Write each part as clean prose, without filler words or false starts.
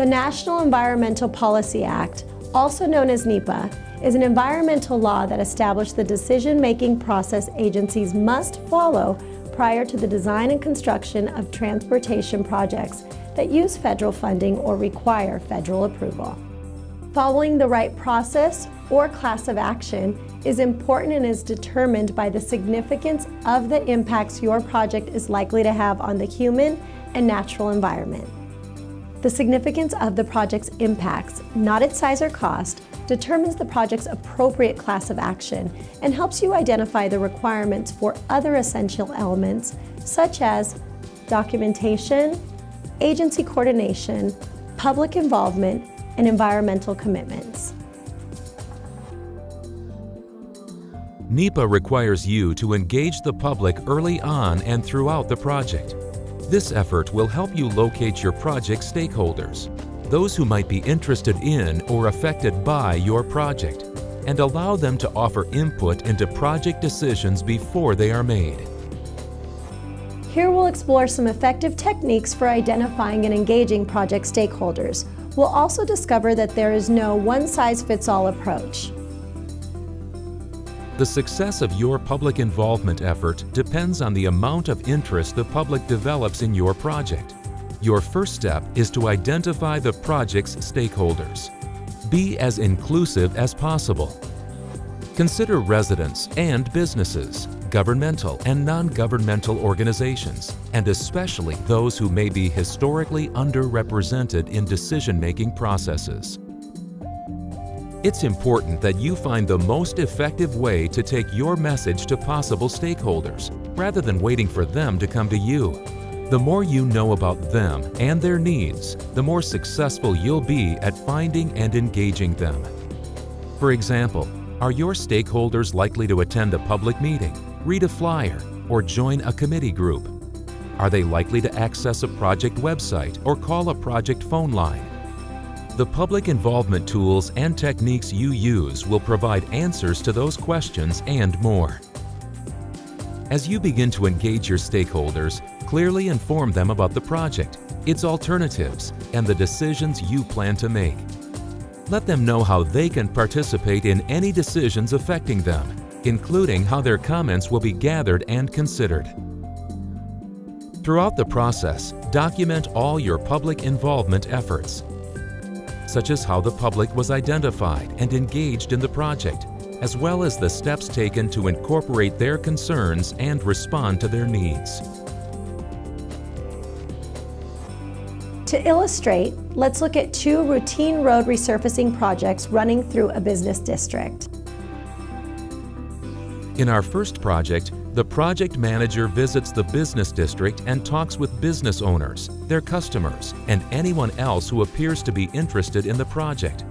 The National Environmental Policy Act, also known as NEPA, is an environmental law that established the decision-making process agencies must follow prior to the design and construction of transportation projects that use federal funding or require federal approval. Following the right process or class of action is important and is determined by the significance of the impacts your project is likely to have on the human and natural environment. The significance of the project's impacts, not its size or cost, determines the project's appropriate class of action and helps you identify the requirements for other essential elements such as documentation, agency coordination, public involvement, and environmental commitments. NEPA requires you to engage the public early on and throughout the project. This effort will help you locate your project stakeholders, those who might be interested in or affected by your project, and allow them to offer input into project decisions before they are made. Here we'll explore some effective techniques for identifying and engaging project stakeholders. We'll also discover that there is no one-size-fits-all approach. The success of your public involvement effort depends on the amount of interest the public develops in your project. Your first step is to identify the project's stakeholders. Be as inclusive as possible. Consider residents and businesses, governmental and non-governmental organizations, and especially those who may be historically underrepresented in decision-making processes. It's important that you find the most effective way to take your message to possible stakeholders, rather than waiting for them to come to you. The more you know about them and their needs, the more successful you'll be at finding and engaging them. For example, are your stakeholders likely to attend a public meeting, read a flyer, or join a committee group? Are they likely to access a project website or call a project phone line? The public involvement tools and techniques you use will provide answers to those questions and more. As you begin to engage your stakeholders, clearly inform them about the project, its alternatives, and the decisions you plan to make. Let them know how they can participate in any decisions affecting them, including how their comments will be gathered and considered. Throughout the process, document all your public involvement efforts, such as how the public was identified and engaged in the project, as well as the steps taken to incorporate their concerns and respond to their needs. To illustrate, let's look at two routine road resurfacing projects running through a business district. In our first project, the project manager visits the business district and talks with business owners, their customers, and anyone else who appears to be interested in the project.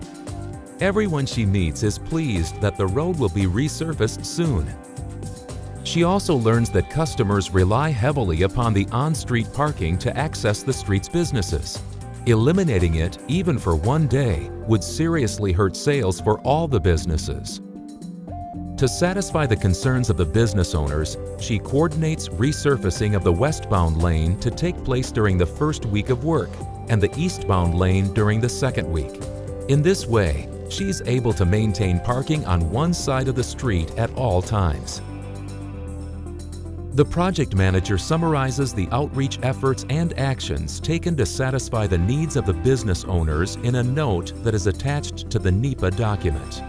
Everyone she meets is pleased that the road will be resurfaced soon. She also learns that customers rely heavily upon the on-street parking to access the street's businesses. Eliminating it, even for one day, would seriously hurt sales for all the businesses. To satisfy the concerns of the business owners, she coordinates resurfacing of the westbound lane to take place during the first week of work and the eastbound lane during the second week. In this way, she's able to maintain parking on one side of the street at all times. The project manager summarizes the outreach efforts and actions taken to satisfy the needs of the business owners in a note that is attached to the NEPA document.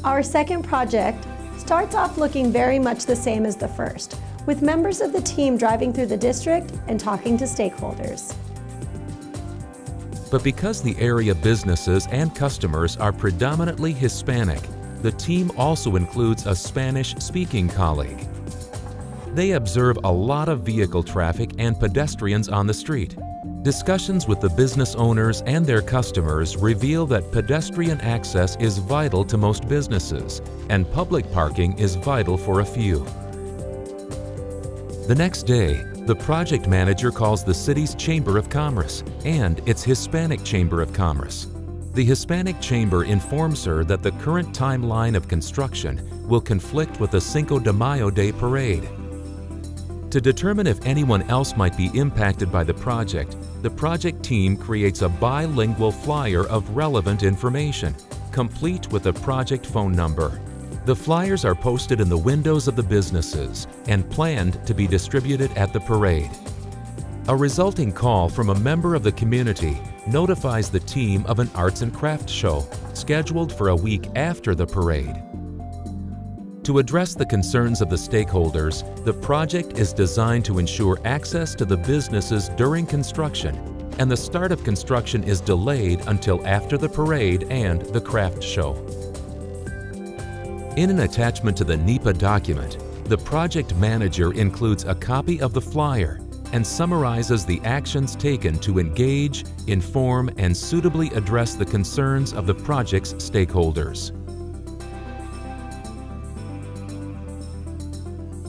Our second project starts off looking very much the same as the first, with members of the team driving through the district and talking to stakeholders. But because the area businesses and customers are predominantly Hispanic, the team also includes a Spanish-speaking colleague. They observe a lot of vehicle traffic and pedestrians on the street. Discussions with the business owners and their customers reveal that pedestrian access is vital to most businesses, and public parking is vital for a few. The next day, the project manager calls the city's Chamber of Commerce and its Hispanic Chamber of Commerce. The Hispanic Chamber informs her that the current timeline of construction will conflict with the Cinco de Mayo Day parade. To determine if anyone else might be impacted by the project, the project team creates a bilingual flyer of relevant information, complete with a project phone number. The flyers are posted in the windows of the businesses and planned to be distributed at the parade. A resulting call from a member of the community notifies the team of an arts and crafts show scheduled for a week after the parade. To address the concerns of the stakeholders, the project is designed to ensure access to the businesses during construction, and the start of construction is delayed until after the parade and the craft show. In an attachment to the NEPA document, the project manager includes a copy of the flyer and summarizes the actions taken to engage, inform, and suitably address the concerns of the project's stakeholders.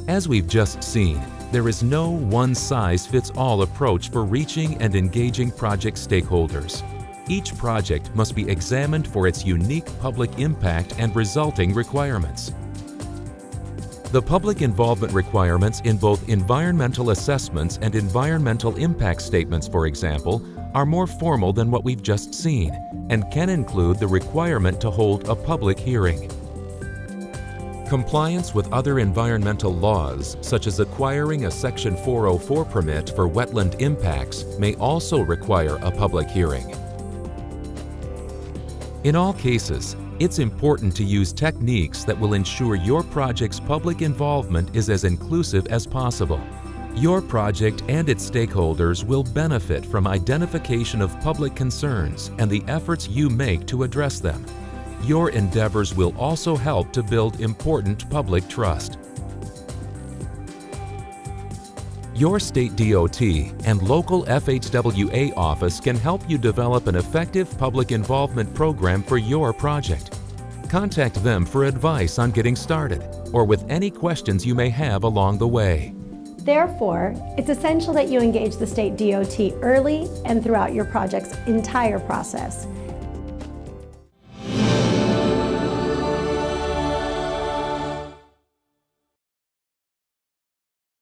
As we've just seen, there is no one-size-fits-all approach for reaching and engaging project stakeholders. Each project must be examined for its unique public impact and resulting requirements. The public involvement requirements in both environmental assessments and environmental impact statements, for example, are more formal than what we've just seen and can include the requirement to hold a public hearing. Compliance with other environmental laws, such as acquiring a Section 404 permit for wetland impacts, may also require a public hearing. In all cases, it's important to use techniques that will ensure your project's public involvement is as inclusive as possible. Your project and its stakeholders will benefit from identification of public concerns and the efforts you make to address them. Your endeavors will also help to build important public trust. Your state DOT and local FHWA office can help you develop an effective public involvement program for your project. Contact them for advice on getting started or with any questions you may have along the way. Therefore, it's essential that you engage the state DOT early and throughout your project's entire process.